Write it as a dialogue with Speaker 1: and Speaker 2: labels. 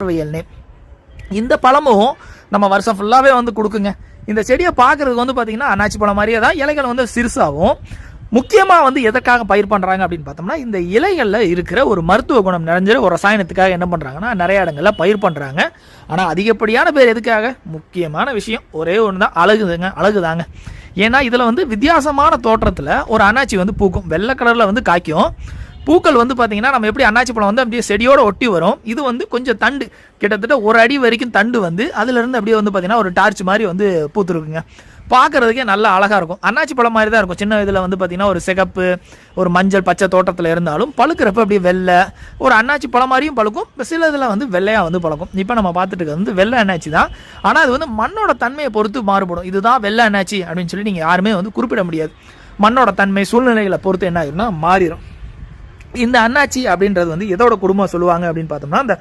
Speaker 1: Name. இந்த பழமும் நம்ம வருஷம் ஃபுல்லாகவே வந்து கொடுக்குங்க. இந்த செடியை பார்க்கறதுக்கு வந்து பார்த்தீங்கன்னா அன்னாச்சி பழம் மாதிரியே தான், இலைகள் வந்து சிறுசாகும். முக்கியமாக வந்து எதற்காக பயிர் பண்ணுறாங்க அப்படின்னு பார்த்தோம்னா, இந்த இலைகளில் இருக்கிற ஒரு மருத்துவ குணம் நிறைஞ்ச ஒரு ரசாயனத்துக்காக என்ன பண்ணுறாங்கன்னா நிறைய இடங்களில் பயிர் பண்ணுறாங்க. ஆனால் அதிகப்படியான பேர் எதுக்காக? முக்கியமான விஷயம் ஒரே ஒன்று தான், அழகுதாங்க. ஏன்னா இதில் வந்து வித்தியாசமான தோற்றத்தில் ஒரு அன்னாச்சி வந்து பூக்கும், வெள்ளை கலரில் வந்து காய்க்கும். பூக்கள் வந்து பார்த்தீங்கன்னா நம்ம எப்படி அன்னாச்சி பழம் வந்து அப்படியே செடியோட ஒட்டி வரும், இது வந்து கொஞ்சம் தண்டு கிட்டத்தட்ட ஒரு அடி வரைக்கும் தண்டு வந்து அதுலேருந்து அப்படியே வந்து பார்த்தீங்கன்னா ஒரு டார்ச் மாதிரி வந்து பூத்துருக்குங்க. பார்க்குறதுக்கே நல்லா அழகாக இருக்கும். அன்னாச்சி பழம் மாதிரி தான் இருக்கும். சின்ன இதில் வந்து பார்த்தீங்கன்னா ஒரு சிகப்பு ஒரு மஞ்சள் பச்சை தோட்டத்தில் இருந்தாலும் பழுக்கிறப்ப அப்படியே வெள்ளை ஒரு அன்னாச்சி பழம் மாதிரியும் பழுக்கும், சில இதில் வந்து வெள்ளையாக வந்து பழக்கும். இப்போ நம்ம பார்த்துட்டு இருக்கிறது வந்து வெள்ளை அன்னாச்சி தான். ஆனால் அது வந்து மண்ணோட தன்மையை பொறுத்து மாறுபடும். இதுதான் வெள்ளை அன்னாச்சி அப்படின்னு சொல்லி நீங்கள் யாருமே வந்து குறிப்பிட முடியாது. மண்ணோட தன்மை சூழ்நிலைகளை பொறுத்து என்ன ஆகிரும்னா மாறிடும். இந்த அன்னாச்சி அப்படின்றது வந்து எதோட குடும்பம் சொல்லுவாங்க அப்படின்னு பார்த்தோம்னா, அந்த